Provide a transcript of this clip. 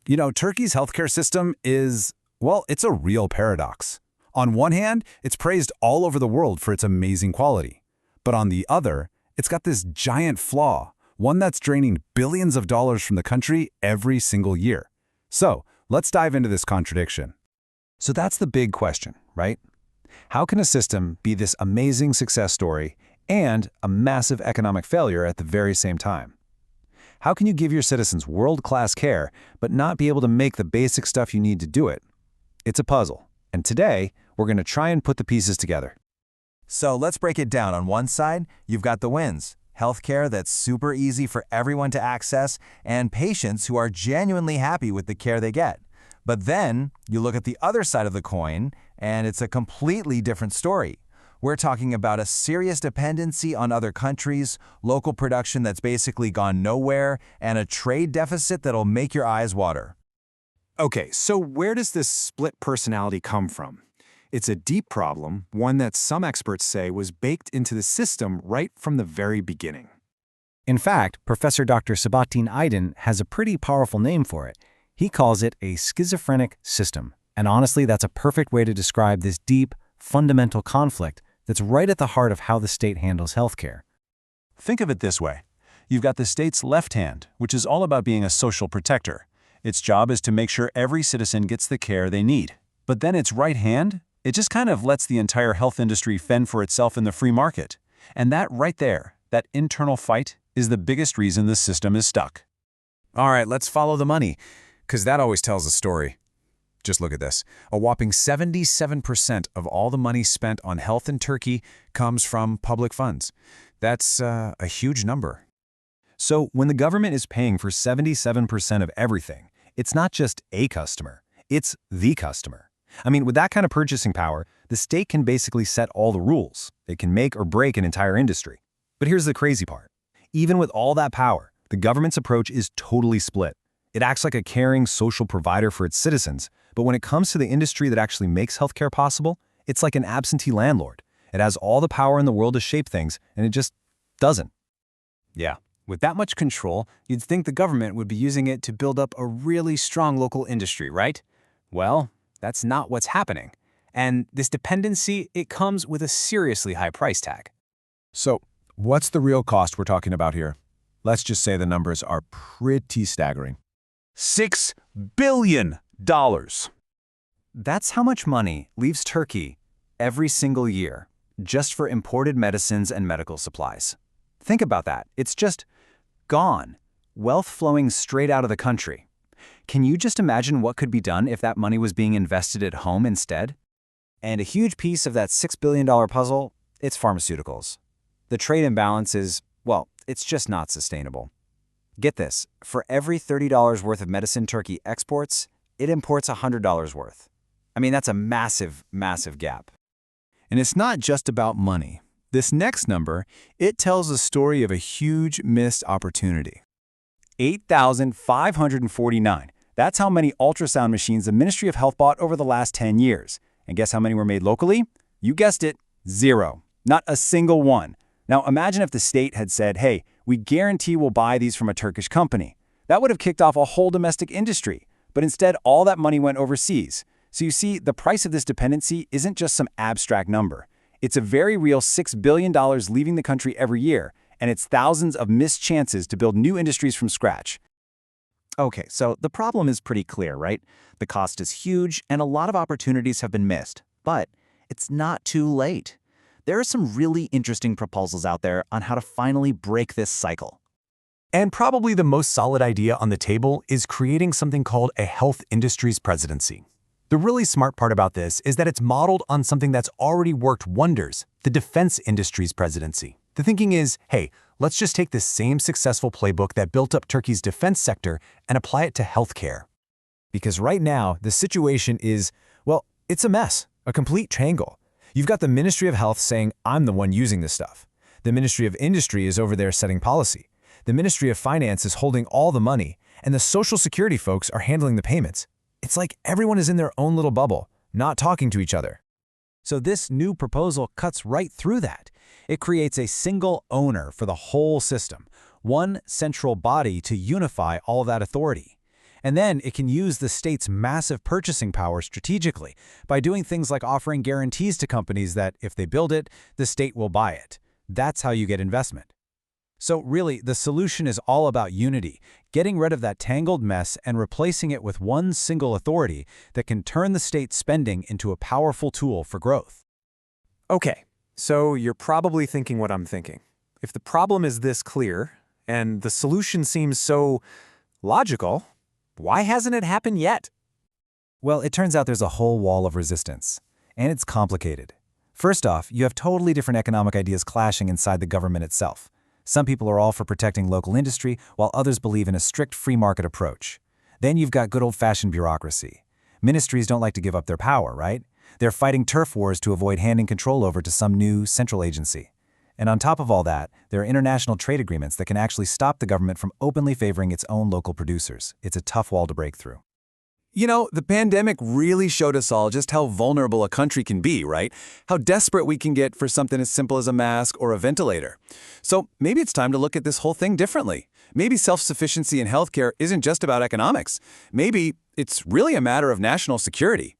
Turkey's healthcare system is, well, it's a real paradox. On one hand, it's praised all over the world for its amazing quality. But on the other, it's got this giant flaw, one that's draining billions of dollars from the country every single year. So, let's dive into this contradiction. So that's the big question, right? How can a system be this amazing success story and a massive economic failure at the very same time? How can you give your citizens world-class care, but not be able to make the basic stuff you need to do it? It's a puzzle, and today, we're going to try and put the pieces together. So let's break it down. On one side, you've got the wins. Healthcare that's super easy for everyone to access, and patients who are genuinely happy with the care they get. But then, you look at the other side of the coin, and it's a completely different story. We're talking about a serious dependency on other countries, local production that's basically gone nowhere, and a trade deficit that'll make your eyes water. Okay, so where does this split personality come from? It's a deep problem, one that some experts say was baked into the system right from the very beginning. In fact, Professor Dr. Fidan has a pretty powerful name for it. He calls it a schizophrenic system. And honestly, that's a perfect way to describe this deep, fundamental conflict that's right at the heart of how the state handles healthcare. Think of it this way. You've got the state's left hand, which is all about being a social protector. Its job is to make sure every citizen gets the care they need. But then its right hand, it just kind of lets the entire health industry fend for itself in the free market. And that right there, that internal fight, is the biggest reason the system is stuck. All right, let's follow the money, because that always tells a story. Just look at this. A whopping 77% of all the money spent on health in Turkey comes from public funds. That's a huge number. So when the government is paying for 77% of everything, it's not just a customer, it's the customer. I mean, with that kind of purchasing power, the state can basically set all the rules. It can make or break an entire industry. But here's the crazy part. Even with all that power, the government's approach is totally split. It acts like a caring social provider for its citizens, but when it comes to the industry that actually makes healthcare possible, it's like an absentee landlord. It has all the power in the world to shape things, and it just doesn't. Yeah, with that much control, you'd think the government would be using it to build up a really strong local industry, right? Well, that's not what's happening. And this dependency, it comes with a seriously high price tag. So, what's the real cost we're talking about here? Let's just say the numbers are pretty staggering. $6 billion. That's how much money leaves Turkey every single year, just for imported medicines and medical supplies. Think about that. It's just gone. Wealth flowing straight out of the country. Can you just imagine what could be done if that money was being invested at home instead? And a huge piece of that $6 billion puzzle, it's pharmaceuticals. The trade imbalance is, well, it's just not sustainable. Get this, for every $30 worth of medicine Turkey exports, it imports $100 worth. I mean, that's a massive, massive gap. And it's not just about money. This next number, it tells a story of a huge missed opportunity. 8,549. That's how many ultrasound machines the Ministry of Health bought over the last 10 years. And guess how many were made locally? You guessed it, 0. Not a single one. Now imagine if the state had said, hey, we guarantee we'll buy these from a Turkish company. That would have kicked off a whole domestic industry. But instead, all that money went overseas. So you see, the price of this dependency isn't just some abstract number. It's a very real $6 billion leaving the country every year, and it's thousands of missed chances to build new industries from scratch. Okay, so the problem is pretty clear, right? The cost is huge, and a lot of opportunities have been missed. But it's not too late. There are some really interesting proposals out there on how to finally break this cycle. And probably the most solid idea on the table is creating something called a health industries presidency. The really smart part about this is that it's modeled on something that's already worked wonders, the defense industries presidency. The thinking is, hey, let's just take this same successful playbook that built up Turkey's defense sector and apply it to healthcare. Because right now, the situation is, well, it's a mess, a complete triangle. You've got the Ministry of Health saying, I'm the one using this stuff. The Ministry of Industry is over there setting policy. The Ministry of Finance is holding all the money, and the Social Security folks are handling the payments. It's like everyone is in their own little bubble, not talking to each other. So this new proposal cuts right through that. It creates a single owner for the whole system, one central body to unify all that authority. And then it can use the state's massive purchasing power strategically by doing things like offering guarantees to companies that, if they build it, the state will buy it. That's how you get investment. So really, the solution is all about unity, getting rid of that tangled mess and replacing it with one single authority that can turn the state's spending into a powerful tool for growth. Okay, so you're probably thinking what I'm thinking. If the problem is this clear, and the solution seems so logical, why hasn't it happened yet? Well, it turns out there's a whole wall of resistance, and it's complicated. First off, you have totally different economic ideas clashing inside the government itself. Some people are all for protecting local industry, while others believe in a strict free market approach. Then you've got good old-fashioned bureaucracy. Ministries don't like to give up their power, right? They're fighting turf wars to avoid handing control over to some new central agency. And on top of all that, there are international trade agreements that can actually stop the government from openly favoring its own local producers. It's a tough wall to break through. You know, the pandemic really showed us all just how vulnerable a country can be, right? How desperate we can get for something as simple as a mask or a ventilator. So maybe it's time to look at this whole thing differently. Maybe self-sufficiency in healthcare isn't just about economics. Maybe it's really a matter of national security.